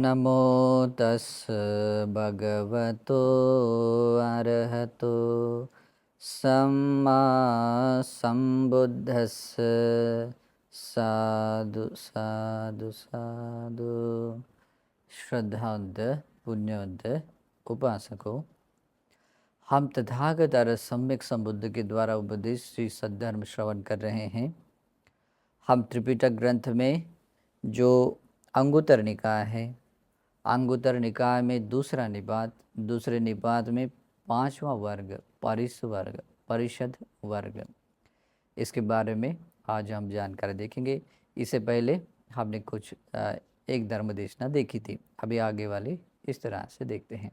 नमो तस् भगवतो अरहतो सम्मा संबुद्धस्स साधु साधु साधु। श्रद्धावंत पुण्यवंत उपासकों, हम तथागत अर सम्यक संबुद्ध के द्वारा उपदेश श्री सद्धर्म श्रवण कर रहे हैं। हम त्रिपिटक ग्रंथ में जो अंगुत्तर निकाय है, अंगुत्तर निकाय में दूसरा निपात, दूसरे निपात में पांचवा वर्ग परिषद वर्ग, इसके बारे में आज हम जानकारी देखेंगे। इससे पहले हमने कुछ एक धर्मदेशना देखी थी, अभी आगे वाली इस तरह से देखते हैं।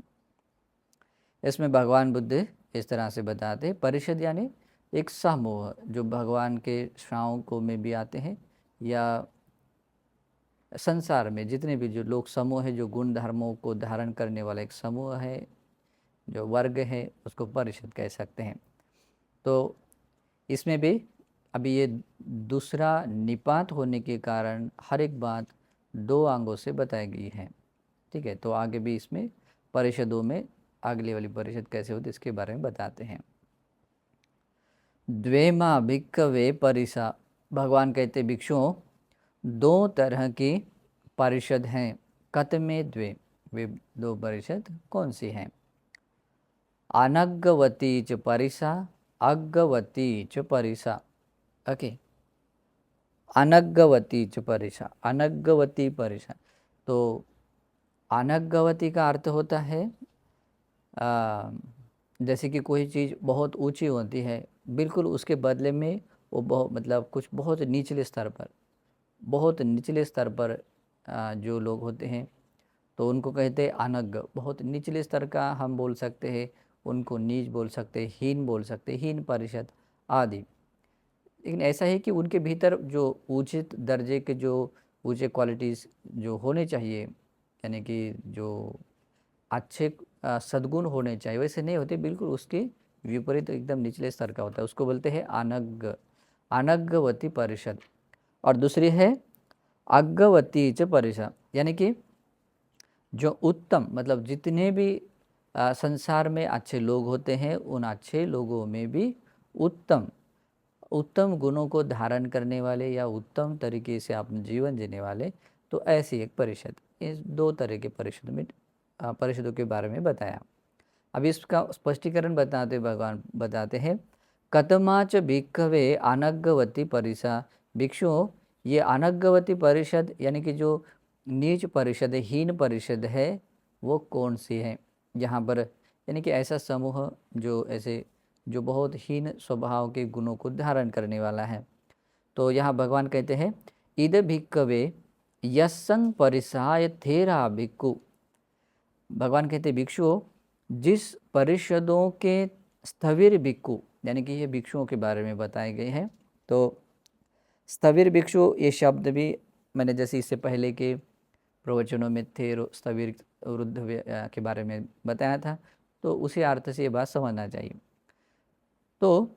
इसमें भगवान बुद्ध इस तरह से बताते हैं, परिषद यानी एक समूह जो भगवान के श्रावकों में भी आते हैं या संसार में जितने भी जो लोग समूह है, जो गुण धर्मों को धारण करने वाला एक समूह है, जो वर्ग है, उसको परिषद कह सकते हैं। तो इसमें भी अभी ये दूसरा निपात होने के कारण हर एक बात दो अंगों से बताई गई है, ठीक है। तो आगे भी इसमें परिषदों में अगली वाली परिषद कैसे होती है इसके बारे में बताते हैं। द्वेमा भिक्खवे परिषा, भगवान कहते भिक्षुओं दो तरह की परिषद हैं। कतमे द्वे, वे दो परिषद कौन सी हैं? अनग्गवती च परिषा, अग्गवती च परिषा। ओके, अनग्गवती च परिषा, अनग्गवती परिषा। तो अनग्गवती का अर्थ होता है जैसे कि कोई चीज़ बहुत ऊंची होती है, बिल्कुल उसके बदले में वो बहुत मतलब कुछ बहुत निचले स्तर पर, बहुत निचले स्तर पर जो लोग होते हैं तो उनको कहते हैं अनग्ग। बहुत निचले स्तर का हम बोल सकते हैं, उनको नीच बोल सकते हैं, हीन बोल सकते हैं, हीन परिषद आदि। लेकिन ऐसा है कि उनके भीतर जो उचित दर्जे के जो ऊंचे क्वालिटीज़ जो होने चाहिए, यानी कि जो अच्छे सद्गुण होने चाहिए, वैसे नहीं होते, बिल्कुल उसके विपरीत एकदम निचले स्तर का होता है, उसको बोलते हैं अनग्ग, अनग्गवती परिषद। और दूसरी है अग्गवती च परिषद, यानी कि जो उत्तम मतलब जितने भी संसार में अच्छे लोग होते हैं, उन अच्छे लोगों में भी उत्तम उत्तम गुणों को धारण करने वाले या उत्तम तरीके से अपना जीवन जीने वाले, तो ऐसी एक परिषद। इस दो तरह के परिषद में परिषदों के बारे में बताया। अब इसका स्पष्टीकरण बताते भगवान बताते हैं, कतमाच भिक्खवे अनग्गवती परिषा, भिक्षुओं ये अनग्गवती परिषद यानी कि जो नीच परिषद है, हीन परिषद है, वो कौन सी है? यहाँ पर यानी कि ऐसा समूह जो ऐसे जो बहुत हीन स्वभाव के गुणों को धारण करने वाला है। तो यहाँ भगवान कहते हैं, इद भिक्खवे यस्संग परिसाय थेरा भिक्खु, भगवान कहते भिक्षुओं जिस परिषदों के स्थविर भिक्खु, यानी कि ये भिक्षुओं के बारे में बताए गए हैं। तो स्थविर भिक्षु ये शब्द भी मैंने जैसे इससे पहले के प्रवचनों में थे स्थविर वृद्ध के बारे में बताया था, तो उसी अर्थ से ये बात समझना चाहिए। तो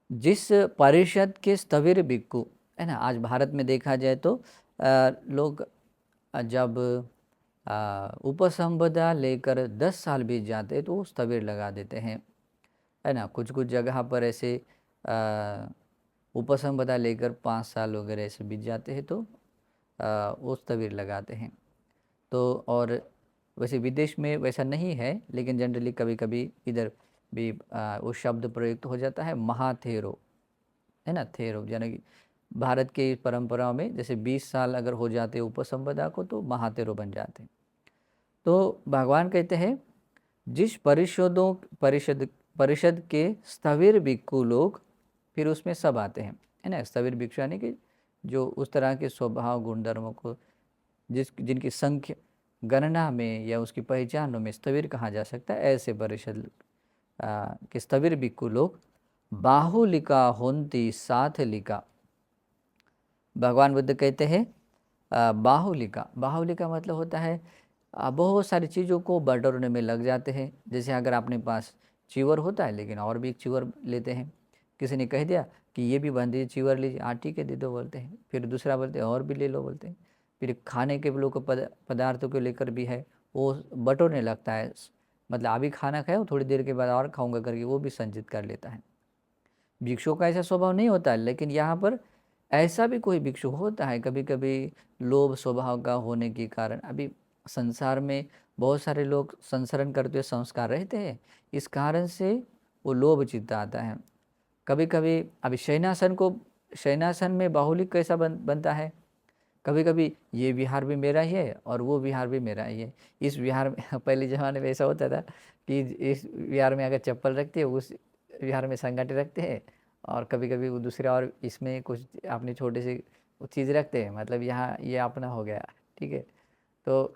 जिस परिषद के स्थविर भिक्खु है ना, आज भारत में देखा जाए तो लोग जब उपसंपदा लेकर 10 साल बीत जाते तो स्थविर लगा देते हैं, है ना। कुछ कुछ जगह पर ऐसे उपसंपदा लेकर 5 साल वगैरह ऐसे बीत जाते हैं तो वो स्थविर लगाते हैं। तो और वैसे विदेश में वैसा नहीं है, लेकिन जनरली कभी कभी इधर भी वो शब्द प्रयुक्त हो जाता है महाथेरो, है ना। थेरो यानी कि भारत के परंपराओं में जैसे 20 साल अगर हो जाते उपसंपदा को तो महाथेरो बन जाते। तो भगवान कहते हैं जिस परिषद के स्थविर भिक्खु लोग, फिर उसमें सब आते हैं, है ना। स्थविर भिक्षु यानी कि जो उस तरह के स्वभाव गुणधर्मों को जिनकी संख्या गणना में या उसकी पहचानों में स्थविर कहा जा सकता है, ऐसे परिषद के स्थविर भिक्खु लोग बाहुलिका होंती साथ लिका। भगवान बुद्ध कहते हैं बाहुलिका, बाहुलिका मतलब होता है बहुत सारी चीज़ों को बटोरने में लग जाते हैं। जैसे अगर अपने पास चीवर होता है लेकिन और भी एक चीवर लेते हैं, किसी ने कह दिया कि ये भी बंदी चीवर लीजिए, हाँ ठीक है दे दो बोलते हैं, फिर दूसरा बोलते हैं और भी ले लो बोलते हैं। फिर खाने के लोग को पदार्थों को लेकर भी है, वो बटोरने लगता है। मतलब अभी खाना खाया, थोड़ी देर के बाद और खाऊंगा करके वो भी संचित कर लेता है। भिक्षुओं का ऐसा स्वभाव नहीं होता है, लेकिन यहाँ पर ऐसा भी कोई भिक्षु होता है कभी कभी लोभ स्वभाव का होने के कारण। अभी संसार में बहुत सारे लोग संसरण करते हुए संस्कार रहते हैं, इस कारण से वो लोभ चित्त आता है। कभी कभी अभी शयनासन में बाहुलिक कैसा बनता है, कभी कभी ये विहार भी मेरा ही है और वो विहार भी मेरा ही है। इस विहार में पहले ज़माने में ऐसा होता था कि इस विहार में अगर चप्पल रखते हैं, उस विहार में संगाटे रखते हैं, और कभी कभी वो दूसरे और इसमें कुछ अपनी छोटी सी चीज़ रखते हैं, मतलब यहाँ ये अपना हो गया, ठीक है। तो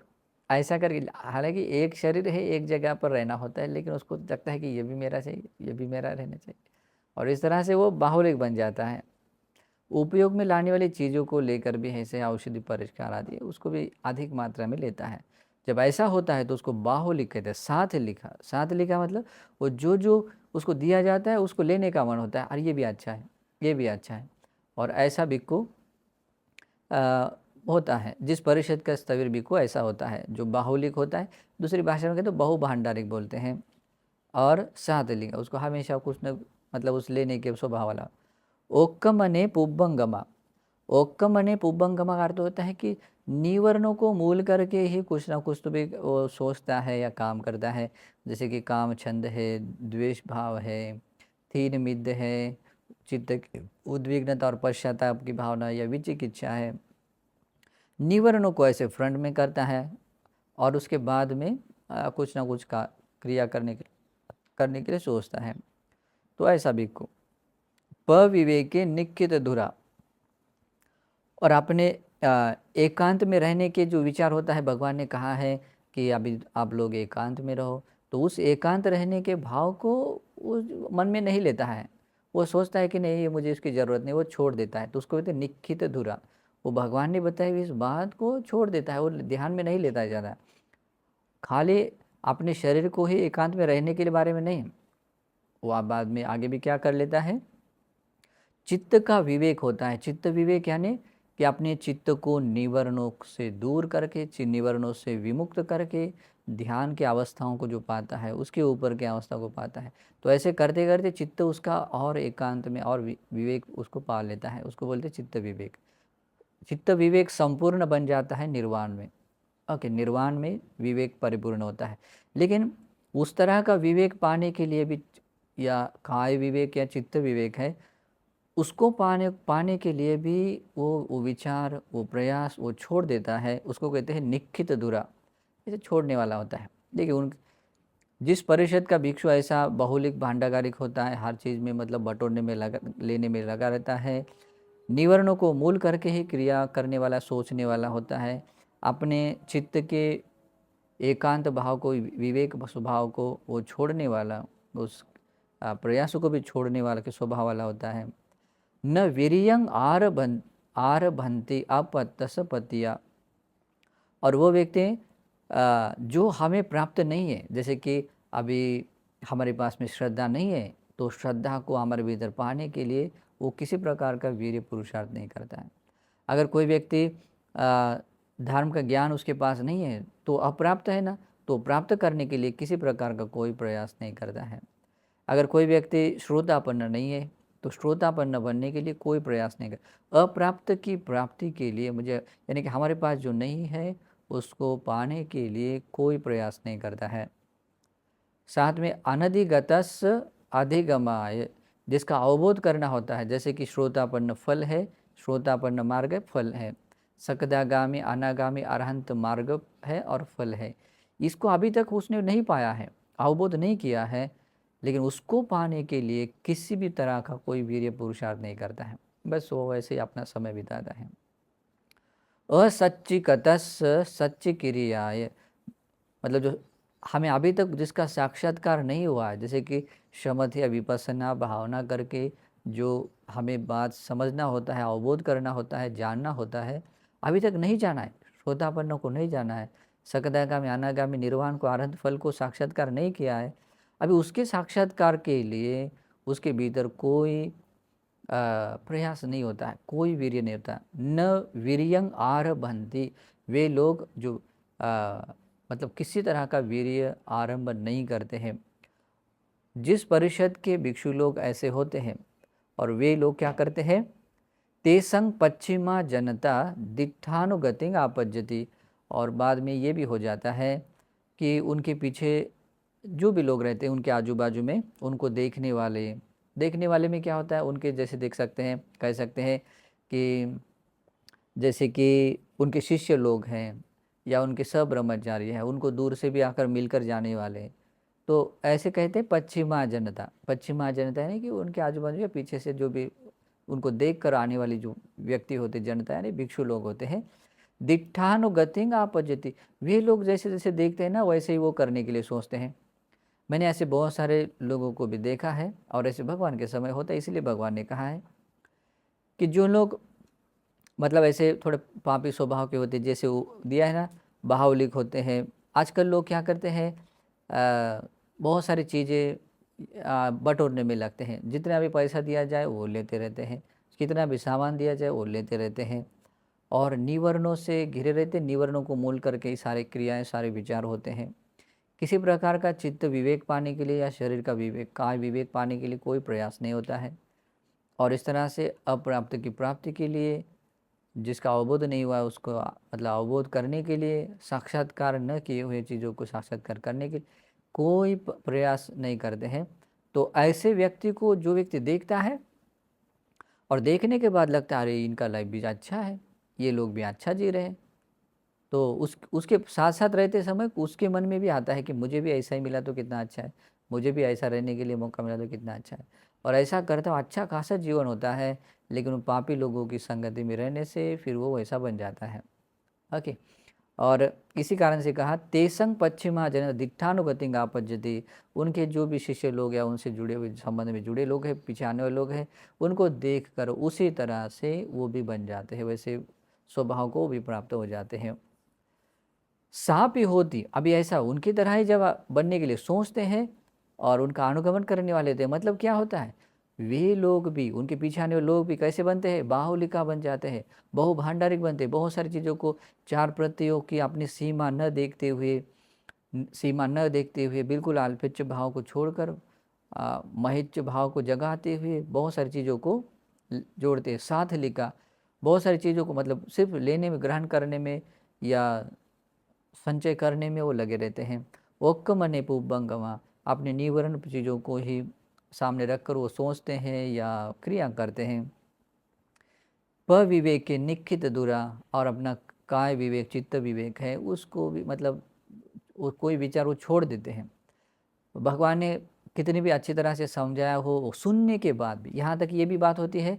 ऐसा करके, हालांकि एक शरीर है, एक जगह पर रहना होता है, लेकिन उसको लगता है कि ये भी मेरा चाहिए, ये भी मेरा रहना चाहिए, और इस तरह से वो बाहुलिक बन जाता है। उपयोग में लाने वाली चीज़ों को लेकर भी ऐसे औषधि परिष्कार आदि उसको भी अधिक मात्रा में लेता है। जब ऐसा होता है तो उसको बाहुलिक कहते हैं। साथ लिखा मतलब वो जो जो उसको दिया जाता है उसको लेने का मन होता है, और ये भी अच्छा है, ये भी अच्छा है। और ऐसा भिक्खु होता है। जिस परिषद का स्थविर भिक्खु ऐसा होता है जो बाहुलिक होता है। दूसरी भाषा में कहते तो बहु भांडारिक बोलते हैं। और साथ लिखा उसको हमेशा कुछ न मतलब उस लेने के स्वभाव वाला। ओक्कमने पुब्बंगमा, ओक्कमने पुब्बंगमा का अर्थ होता है कि निवर्णों को मूल करके ही कुछ ना कुछ तो भी वो सोचता है या काम करता है। जैसे कि काम छंद है, द्वेष भाव है, थीन मिद्द है, चित्त की उद्विग्नता और पश्चाताप की भावना या विचिकित्सा है। निवर्णों को ऐसे फ्रंट में करता है और उसके बाद में कुछ ना कुछ का क्रिया करने के लिए सोचता है। तो ऐसा भिक्खु पविवेके निखित धुरा, और अपने एकांत में रहने के जो विचार होता है, भगवान ने कहा है कि अभी आप लोग एकांत में रहो, तो उस एकांत रहने के भाव को वो मन में नहीं लेता है। वो सोचता है कि नहीं, ये मुझे इसकी ज़रूरत नहीं, वो छोड़ देता है। तो उसको कहते हैं निखित धुरा। वो भगवान ने बताई हुई इस बात को छोड़ देता है, वो ध्यान में नहीं लेता है ज़्यादा। खाली अपने शरीर को ही एकांत में रहने के बारे में नहीं, वो आप बाद में आगे भी क्या कर लेता है, चित्त का विवेक होता है। चित्त विवेक यानी कि अपने चित्त को निवरणों से दूर करके, निवरणों से विमुक्त करके ध्यान की अवस्थाओं को जो पाता है, उसके ऊपर की अवस्था को पाता है। तो ऐसे करते करते चित्त उसका और एकांत में और विवेक उसको पा लेता है, उसको बोलते चित्त विवेक। चित्त विवेक संपूर्ण बन जाता है निर्वाण में। ओके, निर्वाण में विवेक परिपूर्ण होता है। लेकिन उस तरह का विवेक पाने के लिए भी, या काय विवेक या चित्त विवेक है, उसको पाने के लिए भी वो विचार, वो प्रयास वो छोड़ देता है। उसको कहते हैं निखित धुरा, इसे छोड़ने वाला होता है। देखिए जिस परिषद का भिक्षु ऐसा बहुलिक भांडागारिक होता है, हर चीज़ में मतलब बटोरने में लगा, लेने में लगा रहता है, निवर्णों को मूल करके ही क्रिया करने वाला, सोचने वाला होता है, अपने चित्त के एकांत भाव को, विवेक स्वभाव को वो छोड़ने वाला, उस प्रयासों को भी छोड़ने वाला के स्वभाव वाला होता है। न वीरियं आरभंति अपतसपतिया, और वो व्यक्ति जो हमें प्राप्त नहीं है। जैसे कि अभी हमारे पास में श्रद्धा नहीं है, तो श्रद्धा को हमारे भीतर पाने के लिए वो किसी प्रकार का वीर्य पुरुषार्थ नहीं करता है। अगर कोई व्यक्ति धर्म का ज्ञान उसके पास नहीं है, तो अप्राप्त है ना, तो प्राप्त करने के लिए किसी प्रकार का कोई प्रयास नहीं करता है। अगर कोई व्यक्ति श्रोतापन्न नहीं है, तो श्रोतापन्न बनने के लिए कोई प्रयास नहीं कर। अप्राप्त की प्राप्ति के लिए मुझे, यानी कि हमारे पास जो नहीं है उसको पाने के लिए कोई प्रयास नहीं करता है। साथ में अनधिगतस अधिगमाय, जिसका अवबोध करना होता है। जैसे कि श्रोतापन्न फल है, श्रोतापन्न मार्ग फल है, सकदागामी अनागामी अरहंत मार्ग है और फल है। इसको अभी तक उसने नहीं पाया है, अवबोध नहीं किया है, लेकिन उसको पाने के लिए किसी भी तरह का कोई वीर्य पुरुषार्थ नहीं करता है, बस वो वैसे ही अपना समय बिताता है। असच्चिकतस सच्ची क्रियाय, मतलब जो हमें अभी तक जिसका साक्षात्कार नहीं हुआ है, जैसे कि शमथ या विपස්සना भावना करके जो हमें बात समझना होता है, अवबोध करना होता है, जानना होता है, अभी तक नहीं जाना है। श्रोतापन्न को नहीं जाना है, सकदागामी अनागामी निर्वाण को, आरंभ फल को साक्षात्कार नहीं किया है। अभी उसके साक्षात्कार के लिए उसके भीतर कोई प्रयास नहीं होता है, कोई वीर्य नहीं होता। न वीर्यं आरभन्ति, वे लोग जो मतलब किसी तरह का वीर्य आरंभ नहीं करते हैं। जिस परिषद के भिक्षु लोग ऐसे होते हैं और वे लोग क्या करते हैं, तेसंग पश्चिमा जनता दिट्ठानुगति आपज्जति, और बाद में ये भी हो जाता है कि उनके पीछे जो भी लोग रहते हैं उनके आजू बाजू में उनको देखने वाले में क्या होता है, उनके जैसे देख सकते हैं, कह सकते हैं कि जैसे कि उनके शिष्य लोग हैं या उनके सब ब्रह्मचारी हैं, उनको दूर से भी आकर मिलकर जाने वाले हैं। तो ऐसे कहते हैं पश्चिमा जनता। पश्चिमा जनता यानी कि उनके आजू बाजू या पीछे से जो भी उनको देख कर आने वाली जो व्यक्ति होते, जनता यानी भिक्षु लोग होते हैं, दिट्ठानुगतिंग आपज्जति, वे लोग जैसे जैसे देखते हैं ना वैसे ही वो करने के लिए सोचते हैं। मैंने ऐसे बहुत सारे लोगों को भी देखा है, और ऐसे भगवान के समय होता है, इसलिए भगवान ने कहा है कि जो लोग मतलब ऐसे थोड़े पापी स्वभाव के होते, जैसे वो दिया है ना, बाहुलिक होते हैं। आजकल लोग क्या करते हैं, बहुत सारी चीज़ें बटोरने में लगते हैं। जितना भी पैसा दिया जाए वो लेते रहते हैं, कितना भी सामान दिया जाए वो लेते रहते हैं, और निवर्णों से घिरे रहते, निवर्णों को मूल करके ही सारी क्रियाएं, सारे विचार होते हैं। किसी प्रकार का चित्त विवेक पाने के लिए या शरीर का विवेक, काय विवेक पाने के लिए कोई प्रयास नहीं होता है। और इस तरह से अप्राप्त की प्राप्ति के लिए, जिसका अवबोध नहीं हुआ है उसको मतलब अवबोध करने के लिए, साक्षात्कार न किए हुए चीज़ों को साक्षात्कार करने के लिए कोई प्रयास नहीं करते हैं। तो ऐसे व्यक्ति को जो व्यक्ति देखता है और देखने के बाद लगता है अरे इनका लाइफ भी अच्छा है, ये लोग भी अच्छा जी रहे हैं, तो उसके साथ साथ रहते समय उसके मन में भी आता है कि मुझे भी ऐसा ही मिला तो कितना अच्छा है, मुझे भी ऐसा रहने के लिए मौका मिला तो कितना अच्छा है। और ऐसा करता हुआ अच्छा खासा जीवन होता है, लेकिन उन पापी लोगों की संगति में रहने से फिर वो वैसा बन जाता है। ओके। और इसी कारण से कहा तेसंग पश्चिमा जन दिट्ठानुगति आपज्जति, उनके जो भी शिष्य लोग या उनसे जुड़े हुए संबंध में जुड़े लोग हैं, पीछे आने वाले लोग हैं, उनको देख कर उसी तरह से वो भी बन जाते हैं, वैसे स्वभाव को भी प्राप्त हो जाते हैं। साप ही होती, अभी ऐसा उनकी तरह ही जब बनने के लिए सोचते हैं और उनका अनुगमन करने वाले थे, मतलब क्या होता है, वे लोग भी, उनके पीछे आने वाले लोग भी कैसे बनते हैं, बाहुलिका बन जाते हैं, बहुभांडारिक बनते हैं। बहुत सारी चीज़ों को, चार प्रत्ययों की अपनी सीमा न देखते हुए बिल्कुल अल्पेच्छ भाव को छोड़कर महिच्छ भाव को जगाते हुए बहुत सारी चीज़ों को जोड़ते हैं। साथ लिखा, बहुत सारी चीज़ों को मतलब सिर्फ लेने में, ग्रहण करने में या संचय करने में वो लगे रहते हैं। ओक्कमने पुब्बंगमा, अपने निवरण चीज़ों को ही सामने रखकर वो सोचते हैं या क्रिया करते हैं। पविवेक के निखित दूरा, और अपना काय विवेक, चित्त विवेक है उसको भी मतलब वो कोई विचार वो छोड़ देते हैं। भगवान ने कितनी भी अच्छी तरह से समझाया हो, सुनने के बाद भी, यहाँ तक ये भी बात होती है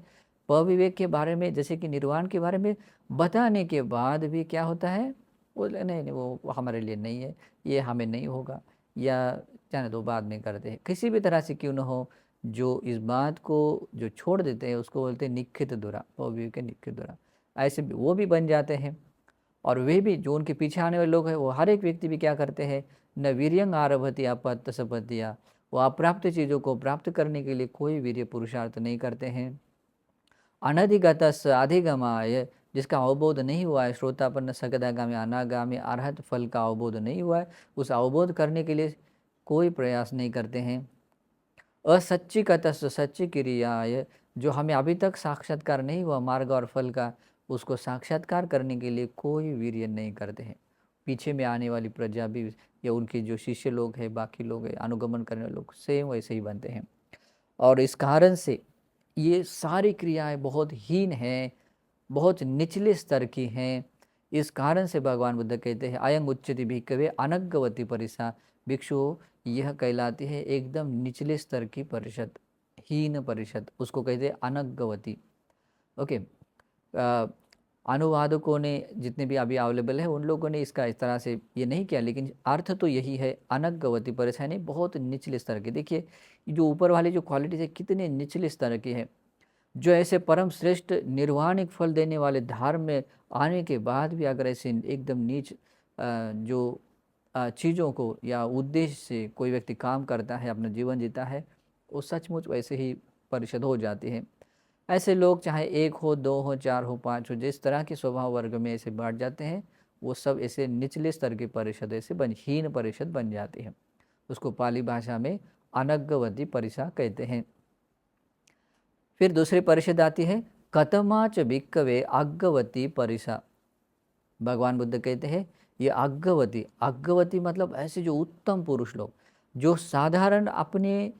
पविवेक के बारे में, जैसे कि निर्वाण के बारे में बताने के बाद भी क्या होता है, वो नहीं नहीं वो हमारे लिए नहीं है, ये हमें नहीं होगा, या जाने दो बाद में करते हैं, किसी भी तरह से क्यों न हो, जो इस बात को जो छोड़ देते हैं उसको बोलते हैं निखित दुरा, पविवेक के निखित दुरा। ऐसे भी वो भी बन जाते हैं। और वे भी जो उनके पीछे आने वाले लोग हैं, वो हर एक व्यक्ति भी क्या करते हैं, न वीर्यंग आरभति अपत्त सपत्तिया, वो अप्राप्त चीज़ों को प्राप्त करने के लिए कोई वीर्य पुरुषार्थ नहीं करते हैं। अनधिगतस अधिगमाय, जिसका अवबोध नहीं हुआ है, श्रोतापन्न सकदागामी अनागामी अरहत फल का अवबोध नहीं हुआ है, उस अवबोध करने के लिए कोई प्रयास नहीं करते हैं। असच्चिकतस सच्ची क्रियाय, जो हमें अभी तक साक्षात्कार नहीं हुआ मार्ग और फल का, उसको साक्षात्कार करने के लिए कोई वीर्य नहीं करते हैं। पीछे में आने वाली प्रजा भी या उनके जो शिष्य लोग हैं, बाकी लोग हैं, अनुगमन करने वाले लोग सेम वैसे ही बनते हैं। और इस कारण से ये सारी क्रियाएं बहुत हीन हैं, बहुत निचले स्तर की हैं। इस कारण से भगवान बुद्ध कहते हैं अयंग उच्चति भिक्खवे अनग्गवती परिसा, भिक्षु यह कहलाती है एकदम निचले स्तर की परिषद, हीन परिषद, उसको कहते हैं अनग्गवती। ओके। अनुवादकों ने जितने भी अभी अवेलेबल है उन लोगों ने इसका इस तरह से ये नहीं किया, लेकिन अर्थ तो यही है, अनग्गवती परेशानी, बहुत निचले स्तर की। देखिए जो ऊपर वाली जो क्वालिटीज है कितने निचले स्तर की है, जो ऐसे परम श्रेष्ठ निर्वाणिक फल देने वाले धर्म में आने के बाद भी अगर ऐसे एकदम नीच जो चीज़ों को या उद्देश्य से कोई व्यक्ति काम करता है, अपना जीवन जीता है, वो सचमुच वैसे ही परिषद हो जाती है। ऐसे लोग चाहे 1 हो, 2 हो, 4 हो, 5 हो, जिस तरह के स्वभाव वर्ग में ऐसे बाँट जाते हैं, वो सब ऐसे निचले स्तर की परिषद ऐसे हीन परिषद बन जाती है। उसको पाली भाषा में अनग्गवती परिषा कहते हैं। फिर दूसरी परिषद आती है कतमाच भिक्कवे अग्गवती परिषा। भगवान बुद्ध कहते हैं ये अग्गवती, अग्गवती मतलब ऐसे जो उत्तम पुरुष लोग, जो साधारण अपने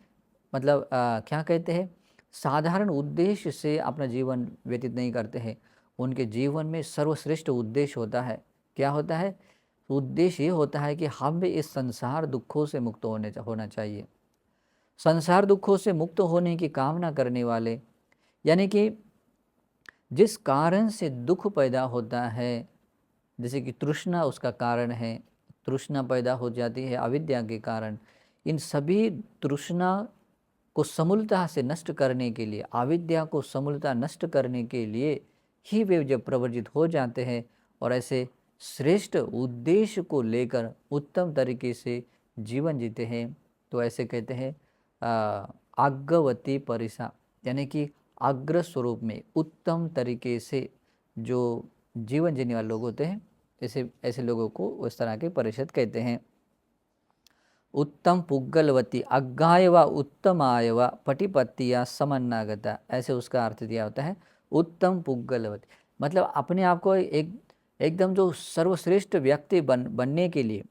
मतलब क्या कहते हैं, साधारण उद्देश्य से अपना जीवन व्यतीत नहीं करते हैं। उनके जीवन में सर्वश्रेष्ठ उद्देश्य होता है। क्या होता है? उद्देश्य ये होता है कि हमें इस संसार दुखों से मुक्त होना चाहिए। संसार दुखों से मुक्त होने की कामना करने वाले, यानी कि जिस कारण से दुख पैदा होता है, जैसे कि तृष्णा उसका कारण है, तृष्णा पैदा हो जाती है अविद्या के कारण। इन सभी तृष्णा को समूलतः से नष्ट करने के लिए, अविद्या को समूलतः नष्ट करने के लिए ही वे जब प्रवर्जित हो जाते हैं और ऐसे श्रेष्ठ उद्देश्य को लेकर उत्तम तरीके से जीवन जीते हैं, तो ऐसे कहते हैं आज्ञवती परिसा, यानी कि अग्र स्वरूप में उत्तम तरीके से जो जीवन जीने वाले लोग होते हैं, ऐसे ऐसे लोगों को उस तरह के परिषद कहते हैं। उत्तम पुग्गलवती अग्गाय व उत्तमाय व पटिपत्तिया समन्नागता, ऐसे उसका अर्थ दिया होता है। उत्तम पुग्गलवती मतलब अपने आप को एकदम जो सर्वश्रेष्ठ व्यक्ति बनने के लिए,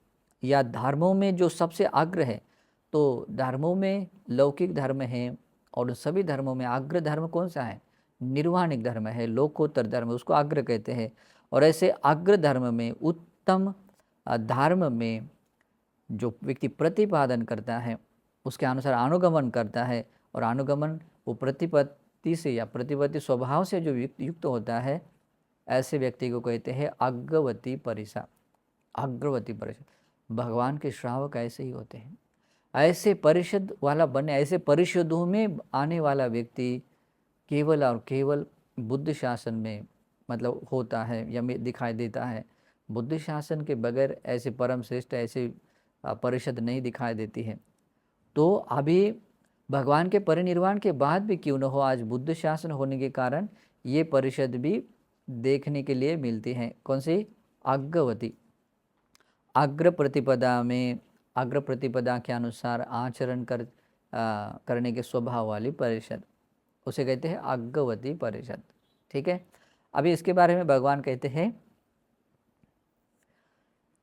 या धर्मों में जो सबसे अग्र है, तो धर्मों में लौकिक धर्म है और सभी धर्मों में अग्र धर्म कौन सा है? निर्वाणिक धर्म है, लोकोत्तर धर्म, उसको अग्र कहते हैं। और ऐसे अग्र धर्म में उत्तम धर्म में जो व्यक्ति प्रतिपादन करता है, उसके अनुसार अनुगमन करता है, और अनुगमन वो प्रतिपत्ति से या प्रतिपत्ति स्वभाव से जो युक्त होता है, ऐसे व्यक्ति को कहते हैं अग्रवती परिषा। अग्रवती परिषद, भगवान के श्रावक ऐसे ही होते हैं। ऐसे परिषद वाला बनने, ऐसे परिषदों में आने वाला व्यक्ति केवल और केवल बुद्ध शासन में मतलब होता है या में दिखाई देता है। बुद्ध शासन के बगैर ऐसे परम श्रेष्ठ ऐसे परिषद नहीं दिखाई देती है। तो अभी भगवान के परिनिर्वाण के बाद भी क्यों न हो, आज बुद्ध शासन होने के कारण ये परिषद भी देखने के लिए मिलती हैं। कौन सी? अग्रवती। अग्र प्रतिपदा में, अग्र प्रतिपदा के अनुसार आचरण करने के स्वभाव वाली परिषद, उसे कहते हैं अग्रवती परिषद। ठीक है, अभी इसके बारे में भगवान कहते हैं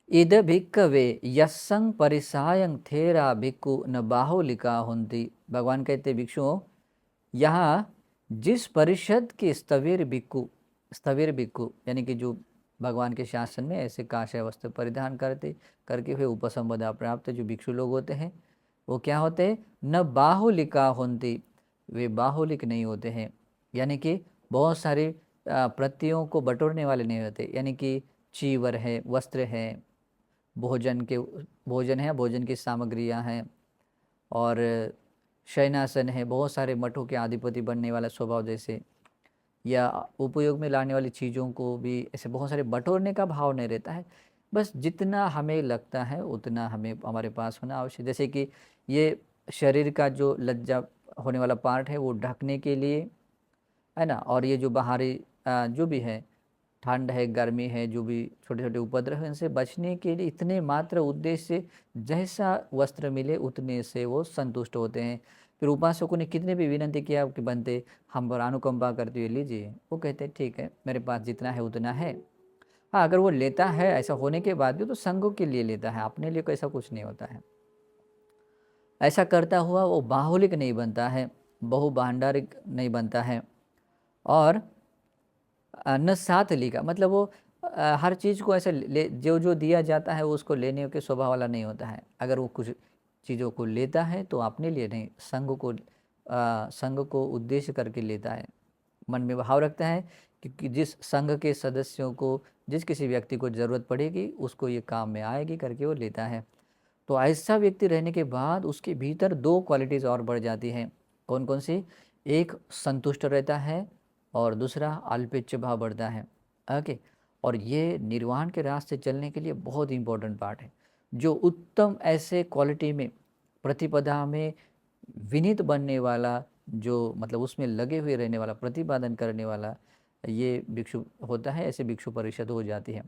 इद भिक्कवे यस्संग परिसायं थेरा भिक्खु न बाहुलिका हुंती। भगवान कहते भिक्षुओं, यहाँ जिस परिषद के स्थविर भिक्खु यानी कि जो भगवान के शासन में ऐसे काषाय वस्त्र परिधान करके हुए उपसंपदा प्राप्त जो भिक्षु लोग होते हैं, वो क्या होते हैं? न बाहुलिका हुंती, वे बाहुलिक नहीं होते हैं, यानी कि बहुत सारे प्रतियों को बटोरने वाले नहीं होते। यानी कि चीवर है, वस्त्र है, भोजन है, भोजन की सामग्रियां हैं, और शयनासन है, बहुत सारे मठों के अधिपति बनने वाला स्वभाव जैसे, या उपयोग में लाने वाली चीज़ों को भी ऐसे बहुत सारे बटोरने का भाव नहीं रहता है। बस जितना हमें लगता है उतना हमें हमारे पास होना आवश्यक। जैसे कि ये शरीर का जो लज्जा होने वाला पार्ट है वो ढकने के लिए है ना, और ये जो बाहरी जो भी है, ठंड है, गर्मी है, जो भी छोटे छोटे उपद्रव हैं, इनसे बचने के लिए इतने मात्र उद्देश्य से जैसा वस्त्र मिले उतने से वो संतुष्ट होते हैं। फिर उपासकों ने कितने भी विनती किया कि बनते हम पर अनुकंपा करते हुए लीजिए, वो कहते हैं ठीक है मेरे पास जितना है उतना है। हाँ, अगर वो लेता है ऐसा होने के बाद भी तो संघों के लिए लेता है, अपने लिए ऐसा कुछ नहीं होता है। ऐसा करता हुआ वो बाहुलिक नहीं बनता है, बहुभांडारिक नहीं बनता है, और न साथ लीका मतलब वो हर चीज़ को ऐसे ले जो जो दिया जाता है वो उसको लेने के स्वभाव वाला नहीं होता है। अगर वो कुछ चीज़ों को लेता है तो अपने लिए नहीं, संघ को उद्देश्य करके लेता है। मन में भाव रखता है कि जिस संघ के सदस्यों को, जिस किसी व्यक्ति को ज़रूरत पड़ेगी उसको ये काम में आएगी करके वो लेता है। तो ऐसा व्यक्ति रहने के बाद उसके भीतर दो क्वालिटीज़ और बढ़ जाती हैं। कौन कौन सी? एक संतुष्ट रहता है और दूसरा अल्पेच्छ भाव बढ़ता है। ओके, और ये निर्वाण के रास्ते चलने के लिए बहुत इंपॉर्टेंट पार्ट है। जो उत्तम ऐसे क्वालिटी में, प्रतिपदा में विनीत बनने वाला जो मतलब उसमें लगे हुए रहने वाला, प्रतिपादन करने वाला ये भिक्षु होता है, ऐसे भिक्षु परिषद हो जाती है।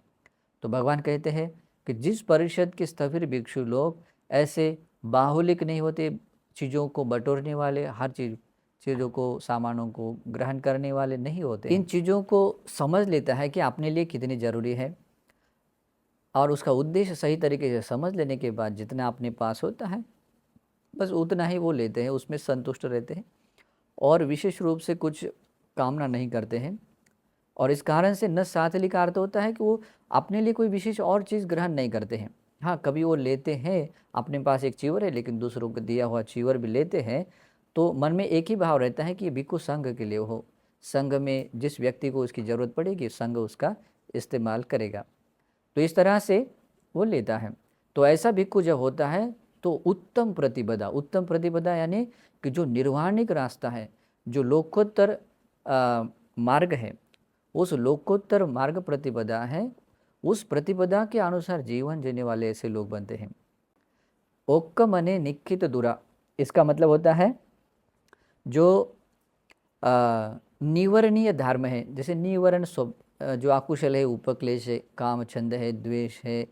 तो भगवान कहते हैं कि जिस परिषद के स्थविर भिक्षु लोग ऐसे बाहुलिक नहीं होते, चीज़ों को बटोरने वाले, हर चीज़ों को, सामानों को ग्रहण करने वाले नहीं होते, इन चीज़ों को समझ लेता है कि अपने लिए कितनी ज़रूरी है, और उसका उद्देश्य सही तरीके से समझ लेने के बाद जितना अपने पास होता है बस उतना ही वो लेते हैं, उसमें संतुष्ट रहते हैं और विशेष रूप से कुछ कामना नहीं करते हैं। और इस कारण से न सातली का अर्थ होता है कि वो अपने लिए कोई विशेष और चीज़ ग्रहण नहीं करते हैं। हाँ, कभी वो लेते हैं, अपने पास एक चीवर है लेकिन दूसरों को दिया हुआ चीवर भी लेते हैं, तो मन में एक ही भाव रहता है कि ये भिक्षु संघ के लिए हो, संघ में जिस व्यक्ति को उसकी ज़रूरत पड़ेगी संघ उसका इस्तेमाल करेगा। तो इस तरह से वो लेता है। तो ऐसा भिक्षु जब होता है तो उत्तम प्रतिपदा यानी कि जो निर्वाणिक रास्ता है, जो लोकोत्तर मार्ग है, उस लोकोत्तर मार्ग प्रतिपदा है, उस प्रतिपदा के अनुसार जीवन जीने वाले ऐसे लोग बनते हैं। ओक्क मने निखित दुरा, इसका मतलब होता है जो निवरणीय धर्म है, जैसे निवरण जो अकुशल है, उपक्लेश है, काम छंद है, द्वेष है,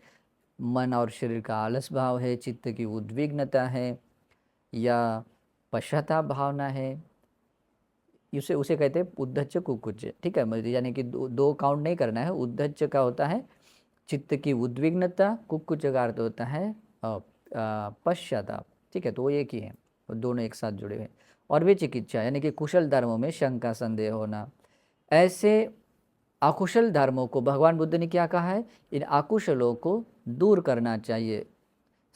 मन और शरीर का आलस भाव है, चित्त की उद्विग्नता है या पश्चाताप भावना है, उसे उसे कहते हैं उद्धच्च कुकुच्च। ठीक है, मतलब यानी कि दो काउंट नहीं करना है। उद्धच्च का होता है चित्त की उद्विग्नता, कुकुच्च का अर्थ होता है पश्चाताप। ठीक है, तो वो एक ही है, दोनों एक साथ जुड़े हुए। और वे चिकित्सा यानी कि कुशल धर्मों में शंका संदेह होना। ऐसे अकुशल धर्मों को भगवान बुद्ध ने क्या कहा है, इन अकुशलों को दूर करना चाहिए।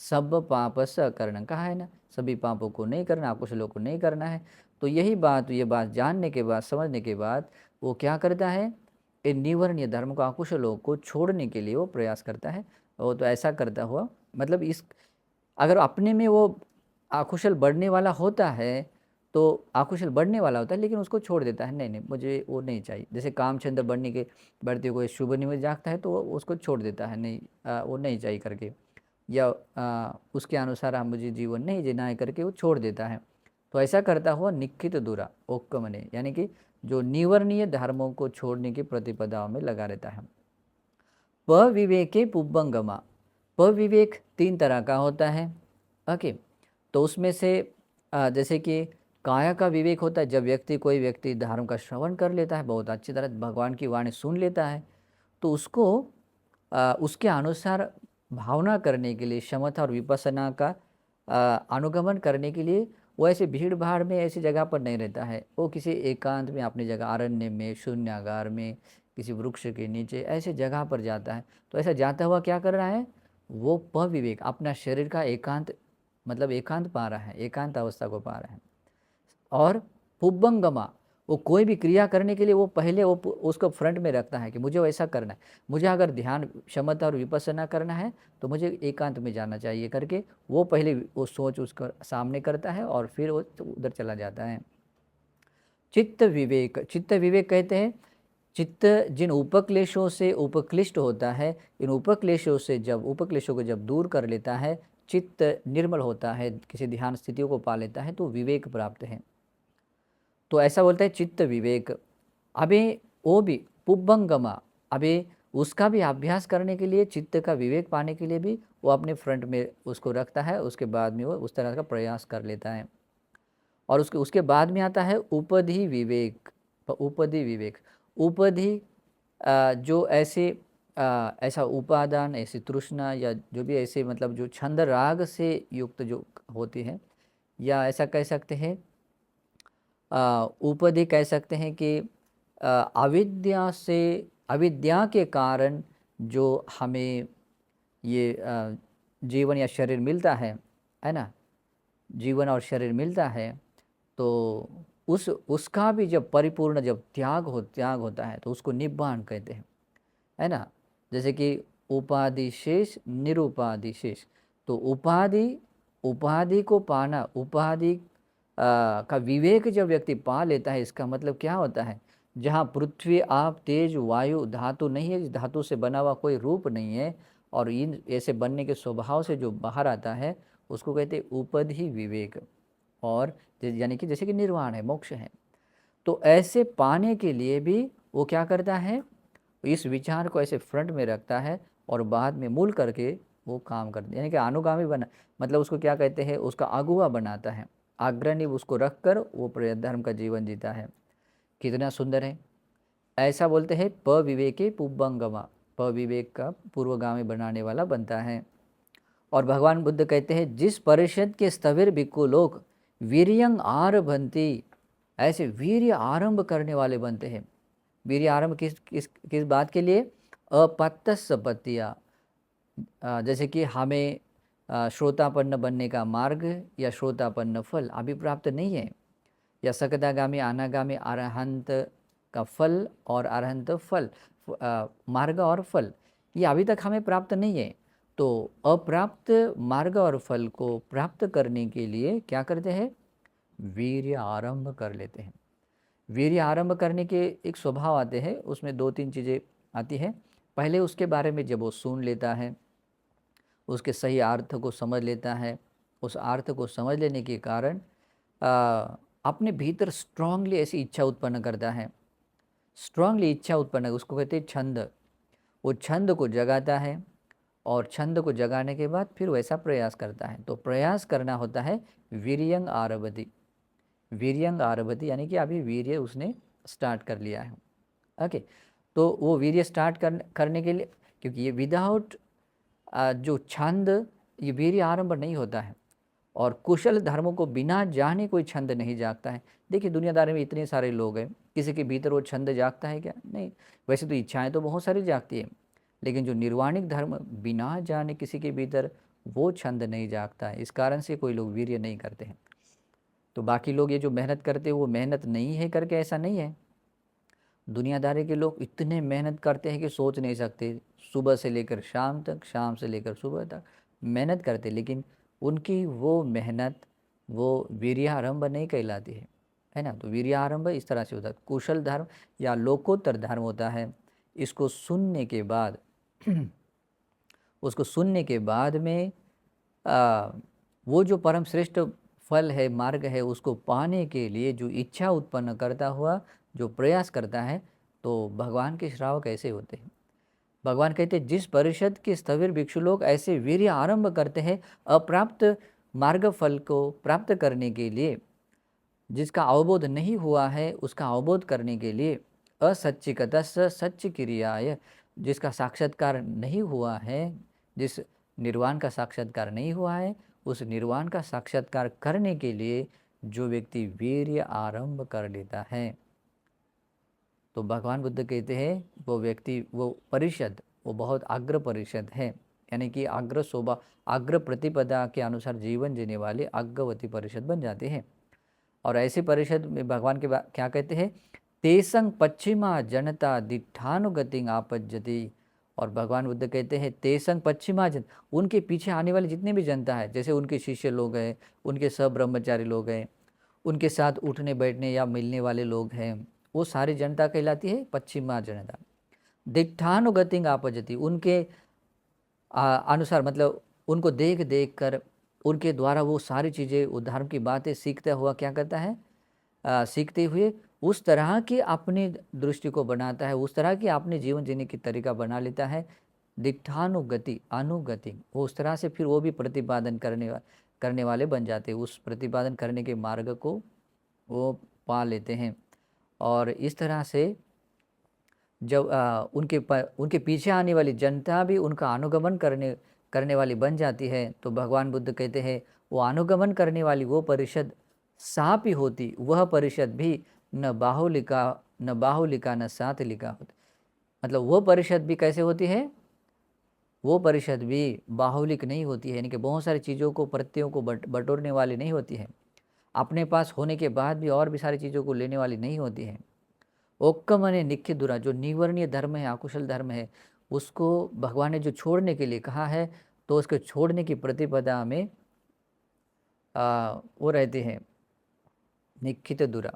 सब पाप सकर्ण कहा है ना, सभी पापों को नहीं करना, अकुशलों को नहीं करना है। तो यही बात, ये बात जानने के बाद, समझने के बाद वो क्या करता है, इन निवर्णीय धर्म को, अकुशलों को छोड़ने के लिए वो प्रयास करता है। वो तो ऐसा करता हुआ मतलब इस अगर अपने में वो अकुशल बढ़ने वाला होता है तो अकुशल बढ़ने वाला होता है, लेकिन उसको छोड़ देता है, नहीं नहीं मुझे वो नहीं चाहिए। जैसे काम छंद बढ़ते हुए शुभ निमित्त जागता है तो वो उसको छोड़ देता है, नहीं वो नहीं चाहिए करके, या उसके अनुसार हम मुझे जीवन नहीं जीना है करके वो छोड़ देता है। तो ऐसा करता हुआ निखित दूरा ओक्कमने यानी कि जो निवर्णीय धर्मों को छोड़ने की प्रतिपदाओं में लगा रहता है। पविवेके पुब्बंगमा, पविवेक 3 तरह का होता है। ओके, तो उसमें से जैसे कि काया का विवेक होता है, जब कोई व्यक्ति धर्म का श्रवण कर लेता है, बहुत अच्छी तरह भगवान की वाणी सुन लेता है, तो उसको उसके अनुसार भावना करने के लिए, समता और विपස්සना का अनुगमन करने के लिए वो ऐसे भीड़ भाड़ में ऐसी जगह पर नहीं रहता है। वो किसी एकांत में, अपनी जगह अरण्य में, शून्यागार में, किसी वृक्ष के नीचे ऐसे जगह पर जाता है। तो ऐसा जाता हुआ क्या कर रहा है, वो पविवेक, अपना शरीर का एकांत मतलब एकांत पा रहा है, एकांत अवस्था को पा रहा है। और पुब्बंगमा, वो कोई भी क्रिया करने के लिए वो पहले वो उसको फ्रंट में रखता है कि मुझे वैसा करना है, मुझे अगर ध्यान क्षमता और विपස්සना करना है तो मुझे एकांत में जाना चाहिए करके वो पहले वो सोच उसका सामने करता है और फिर वो उधर चला जाता है। चित्त विवेक, चित्त विवेक कहते हैं चित्त जिन उपक्लेशों से उपक्लिष्ट होता है, इन उपक्लेशों को जब दूर कर लेता है, चित्त निर्मल होता है, किसी ध्यान स्थितियों को पा लेता है तो विवेक प्राप्त है। तो ऐसा बोलता है चित्त विवेक। अभी वो भी पुब्बंगमा, अभी उसका भी अभ्यास करने के लिए, चित्त का विवेक पाने के लिए भी वो अपने फ्रंट में उसको रखता है, उसके बाद में वो उस तरह का प्रयास कर लेता है। और उसके बाद में आता है उपधि विवेक। उपधि विवेक, उपधि जो ऐसे ऐसा उपादान, ऐसी तृष्णा या जो भी ऐसे मतलब जो छंद राग से युक्त जो होती है, या ऐसा कह सकते हैं उपधि कह सकते हैं कि अविद्या के कारण जो हमें ये जीवन या शरीर मिलता है ना, जीवन और शरीर मिलता है, तो उसका भी जब परिपूर्ण जब त्याग होता है तो उसको निब्बाण कहते हैं, है ना। जैसे कि उपाधि शेष, निरुपाधि शेष। तो उपाधि को पाना, उपाधि का विवेक जब व्यक्ति पा लेता है, इसका मतलब क्या होता है, जहाँ पृथ्वी, आप, तेज, वायु, धातु नहीं है, धातु से बना हुआ कोई रूप नहीं है, और इन ऐसे बनने के स्वभाव से जो बाहर आता है उसको कहते हैं उपधि विवेक। और यानी कि जैसे कि निर्वाण है, मोक्ष है। तो ऐसे पाने के लिए भी वो क्या करता है, इस विचार को ऐसे फ्रंट में रखता है और बाद में मूल करके वो काम करते हैं, यानी कि अनुगामी बना, मतलब उसको क्या कहते हैं, उसका अगुवा बनाता है, अग्रणी उसको रख कर वो प्रेत धर्म का जीवन जीता है। कितना सुंदर है। ऐसा बोलते हैं पविवेके पुब्बंगमा, पविवेक का पूर्वगामी बनाने वाला बनता है। और भगवान बुद्ध कहते हैं जिस परिषद के स्थविर भिक्खु लोग वीर्यंग आरभंती, ऐसे वीर्य आरंभ करने वाले बनते हैं। वीर्य आरंभ किस किस किस बात के लिए, अपत्तसपत्तिया, जैसे कि हमें श्रोतापन्न बनने का मार्ग या श्रोतापन्न फल अभी प्राप्त नहीं है, या सकदागामी अनागामी अरहंत का फल और अरहंत फल, मार्ग और फल, ये अभी तक हमें प्राप्त नहीं है। तो अप्राप्त मार्ग और फल को प्राप्त करने के लिए क्या करते हैं, वीर्य आरंभ कर लेते हैं। वीर्य आरंभ करने के एक स्वभाव आते हैं, उसमें दो तीन चीज़ें आती हैं। पहले उसके बारे में जब वो सुन लेता है, उसके सही अर्थ को समझ लेता है, उस अर्थ को समझ लेने के कारण अपने भीतर स्ट्रांगली ऐसी इच्छा उत्पन्न करता है, स्ट्रांगली इच्छा उत्पन्न, उसको कहते हैं छंद। वो छंद को जगाता है और छंद को जगाने के बाद फिर वैसा प्रयास करता है। तो प्रयास करना होता है वीर्यंग आरभति, वीर्यंग आरभति, यानी कि अभी वीर्य उसने स्टार्ट कर लिया है। ओके, तो वो वीर्य स्टार्ट करने के लिए, क्योंकि ये विदाउट जो छंद, ये वीर्य आरंभ नहीं होता है। और कुशल धर्मों को बिना जाने कोई छंद नहीं जागता है। देखिए दुनियादारी में इतने सारे लोग हैं, किसी के भीतर वो छंद जागता है क्या? नहीं। वैसे तो इच्छाएं तो बहुत सारी जागती है, लेकिन जो निर्वाणिक धर्म बिना जाने किसी के भीतर वो छंद नहीं जागता है, इस कारण से कोई लोग वीर्य नहीं करते हैं। तो बाकी लोग ये जो मेहनत करते हैं वो मेहनत नहीं है करके ऐसा नहीं है। दुनियादारी के लोग इतने मेहनत करते हैं कि सोच नहीं सकते, सुबह से लेकर शाम तक, शाम से लेकर सुबह तक मेहनत करते, लेकिन उनकी वो मेहनत वो वीर्यारंभ नहीं कहलाती है ना। तो वीर्यारंभ इस तरह से होता है। कुशल धर्म या लोकोत्तर धर्म होता है, इसको सुनने के बाद उसको सुनने के बाद में आ, वो जो परम श्रेष्ठ फल है, मार्ग है, उसको पाने के लिए जो इच्छा उत्पन्न करता हुआ जो प्रयास करता है, तो भगवान के श्रावक ऐसे होते हैं। भगवान कहते हैं जिस परिषद के स्थविर भिक्षु लोग ऐसे वीर्य आरंभ करते हैं अप्राप्त मार्ग फल को प्राप्त करने के लिए, जिसका अवबोध नहीं हुआ है उसका अवबोध करने के लिए, असच्चिकतस सच्च क्रियाय, जिसका साक्षात्कार नहीं हुआ है, जिस निर्वाण का साक्षात्कार नहीं हुआ है, उस निर्वाण का साक्षात्कार करने के लिए जो व्यक्ति वीर्य आरंभ कर लेता है, तो भगवान बुद्ध कहते हैं वो व्यक्ति, वो परिषद, वो बहुत अग्र परिषद है, यानी कि अग्र शोभा, अग्र प्रतिपदा के अनुसार जीवन जीने वाले अग्रवती परिषद बन जाते हैं। और ऐसी परिषद में भगवान के क्या कहते हैं, तेसंग पश्चिमा जनता दिठानुगति आपज्जति। और भगवान बुद्ध कहते हैं तेसंग पश्चिमा जन, उनके पीछे आने वाली जितने भी जनता है, जैसे उनके शिष्य लोग हैं, उनके सब ब्रह्मचारी लोग हैं, उनके साथ उठने बैठने या मिलने वाले लोग हैं, वो सारी जनता कहलाती है पश्चिमा जनता। दिठानुगति आपज्जति, उनके अनुसार, मतलब उनको देख देख कर, उनके द्वारा वो सारी चीज़ें, वो धर्म की बातें सीखता हुआ क्या करता है, सीखते हुए उस तरह की अपनी दृष्टि को बनाता है, उस तरह की अपने जीवन जीने की तरीका बना लेता है। दिठानुगति, अनुगति, वो उस तरह से फिर वो भी प्रतिपादन करने वाले बन जाते हैं, उस प्रतिपादन करने के मार्ग को वो पा लेते हैं। और इस तरह से जब उनके पीछे आने वाली जनता भी उनका अनुगमन करने वाली बन जाती है, तो भगवान बुद्ध कहते हैं वो अनुगमन करने वाली वो परिषद साप ही होती, वह परिषद भी न बाहुलिका न साथ लिखा होती। मतलब वो परिषद भी कैसे होती है, वो परिषद भी बाहुलिक नहीं होती है, यानी कि बहुत सारी चीज़ों को, प्रत्ययों को बटोरने वाली नहीं होती है, अपने पास होने के बाद भी और भी सारी चीज़ों को लेने वाली नहीं होती है। ओक्कमने निख्य जो निवर्णीय धर्म है, अकुशल धर्म है, उसको भगवान ने जो छोड़ने के लिए कहा है, तो उसके छोड़ने की प्रतिपदा में वो रहते हैं निखित दुरा।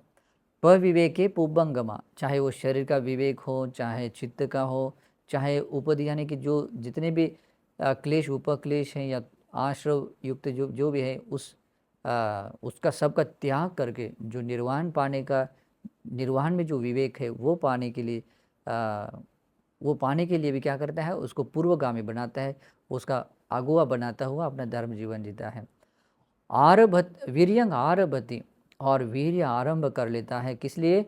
पविवेके पुबंगमा, चाहे वो शरीर का विवेक हो, चाहे चित्त का हो, चाहे उपद, यानी कि जो जितने भी क्लेश उपक्लेश हैं या आश्रव युक्त जो जो भी है, उस उसका सबका त्याग करके जो निर्वाण पाने का, निर्वाण में जो विवेक है वो पाने के लिए वो पाने के लिए भी क्या करता है, उसको पूर्वगामी बनाता है, उसका अगुआ बनाता हुआ अपना धर्म जीवन जीता है। आरभत वीर्यंग आरभति, और वीर्य आरंभ कर लेता है, किस लिए?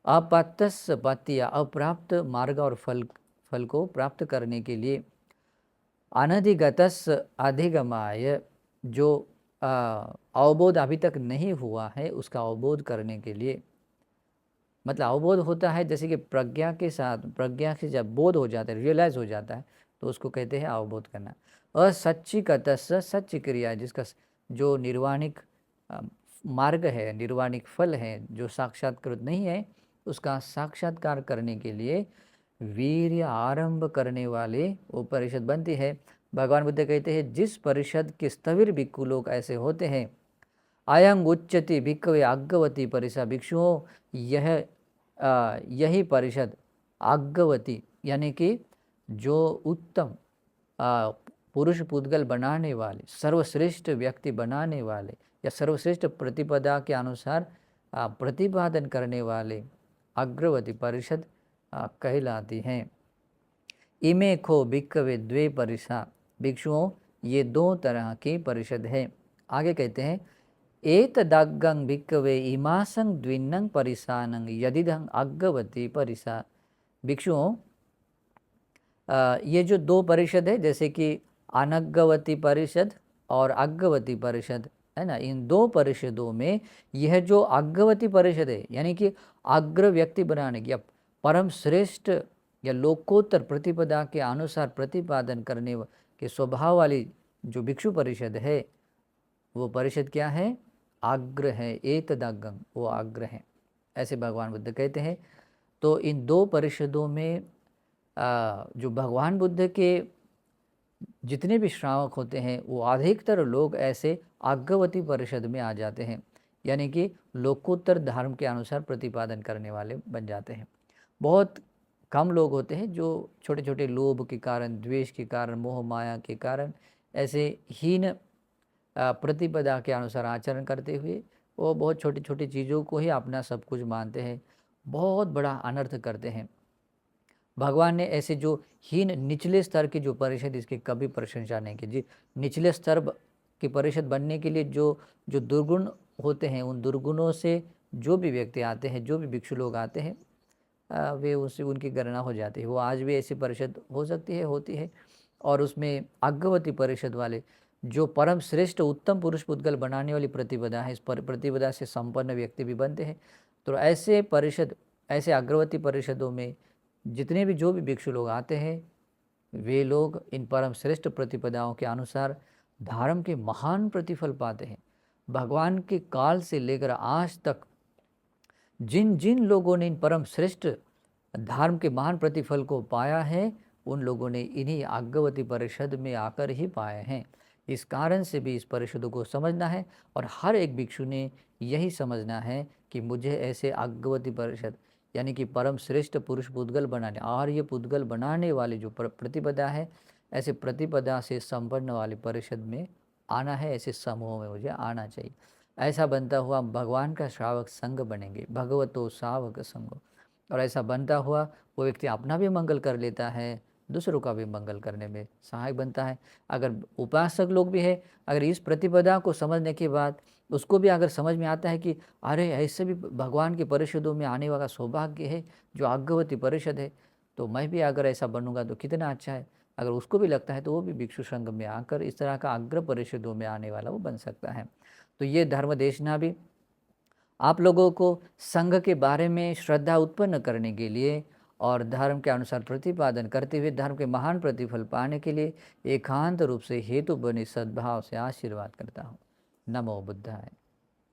अपातस पातिया, अप्राप्त मार्ग और फल को प्राप्त करने के लिए। अनधिगतस अधिगमाय, जो अवबोध अभी तक नहीं हुआ है उसका अवबोध करने के लिए। मतलब अवबोध होता है जैसे कि प्रज्ञा के साथ, प्रज्ञा से जब बोध हो जाता है, रियलाइज हो जाता है, तो उसको कहते हैं अवबोध करना। असच्चिकतस, सच्ची क्रिया, जिसका जो निर्वाणिक मार्ग है, निर्वाणिक फल है, जो साक्षात्कृत नहीं है, उसका साक्षात्कार करने के लिए वीर्य आरंभ करने वाले वो परिषद बनती है। भगवान बुद्ध कहते हैं जिस परिषद के स्थविर भिक्खु लोग ऐसे होते हैं, अयंग उच्चति भिक्खवे आज्ञवती परिषद, भिक्षुओं यही परिषद आज्ञवती, यानी कि जो उत्तम पुरुष पुद्गल बनाने वाले, सर्वश्रेष्ठ व्यक्ति बनाने वाले, या सर्वश्रेष्ठ प्रतिपदा के अनुसार प्रतिपादन करने वाले अग्रवती परिषद कहलाती हैं। इमे खो भिक्खवे द्वे परिषा, भिक्षुओं ये दो तरह की परिषद है। आगे कहते हैं एतदग्गं भिक्खवे इमासं द्विन्नं परिसानं यदिदं अग्गवती परिषा, भिक्षुओं ये जो दो परिषद है, जैसे कि अनग्गवती परिषद और अग्गवती परिषद है ना, इन दो परिषदों में यह जो अग्गवती परिषद है, यानी कि अग्र व्यक्ति बनाने की, या परम श्रेष्ठ या लोकोत्तर प्रतिपदा के अनुसार प्रतिपादन करने के स्वभाव वाली जो भिक्षु परिषद है, वो परिषद क्या है? आग्र है। एतदग्गं, वो आग्र है, ऐसे भगवान बुद्ध कहते हैं। तो इन दो परिषदों में जो भगवान बुद्ध के जितने भी श्रावक होते हैं, वो अधिकतर लोग ऐसे आज्ञवती परिषद में आ जाते हैं, यानी कि लोकोत्तर धर्म के अनुसार प्रतिपादन करने वाले बन जाते हैं। बहुत कम लोग होते हैं जो छोटे छोटे लोभ के कारण, द्वेष के कारण, मोह माया के कारण ऐसे हीन प्रतिपदा के अनुसार आचरण करते हुए वो बहुत छोटी छोटी चीज़ों को ही अपना सब कुछ मानते हैं, बहुत बड़ा अनर्थ करते हैं। भगवान ने ऐसे जो हीन निचले स्तर की जो परिषद, इसकी कभी प्रशंसा नहीं की। जी, निचले स्तर की परिषद बनने के लिए जो जो दुर्गुण होते हैं, उन दुर्गुणों से जो भी व्यक्ति आते हैं, जो भी भिक्षु लोग आते हैं, वे उससे उनकी गणना हो जाती है। वो आज भी ऐसी परिषद हो सकती है, होती है। और उसमें अग्गवती परिषद वाले जो परम श्रेष्ठ उत्तम पुरुष पुद्गल बनाने वाली प्रतिपदा है, इस प्रतिपदा से संपन्न व्यक्ति भी बनते हैं। तो ऐसे परिषद, ऐसे अग्रवती परिषदों में जितने भी जो भी भिक्षु लोग आते हैं, वे लोग इन परम श्रेष्ठ प्रतिपदाओं के अनुसार धर्म के महान प्रतिफल पाते हैं। भगवान के काल से लेकर आज तक जिन जिन लोगों ने इन परम श्रेष्ठ धर्म के महान प्रतिफल को पाया है, उन लोगों ने इन्हीं आज्ञवती परिषद में आकर ही पाए हैं। इस कारण से भी इस परिषदों को समझना है, और हर एक भिक्षु ने यही समझना है कि मुझे ऐसे आज्ञवती परिषद, यानी कि परम श्रेष्ठ पुरुष पुद्गल बनाने, आर्य पुद्गल बनाने वाली जो प्रतिपदा है, ऐसे प्रतिपदा से संपन्न वाली परिषद में आना है, ऐसे समूह में मुझे आना चाहिए। ऐसा बनता हुआ भगवान का श्रावक संग बनेंगे, भगवतो सावक संगो। और ऐसा बनता हुआ वो व्यक्ति अपना भी मंगल कर लेता है, दूसरों का भी मंगल करने में सहायक बनता है। अगर उपासक लोग भी है, अगर इस प्रतिपदा को समझने के बाद उसको भी अगर समझ में आता है कि अरे ऐसे भी भगवान की परिषदों में आने वाला सौभाग्य है जो आज्ञवती परिषद है, तो मैं भी अगर ऐसा बनूंगा तो कितना अच्छा है। अगर उसको भी लगता है तो वो भी भिक्षु संघ में आकर इस तरह का अग्र परिषदों में आने वाला वो बन सकता है। तो ये धर्म देशना भी आप लोगों को संघ के बारे में श्रद्धा उत्पन्न करने के लिए और धर्म के अनुसार प्रतिपादन करते हुए धर्म के महान प्रतिफल पाने के लिए एकांत रूप से हेतु बने सद्भाव से आशीर्वाद करता हूँ। नमो बुद्धाय।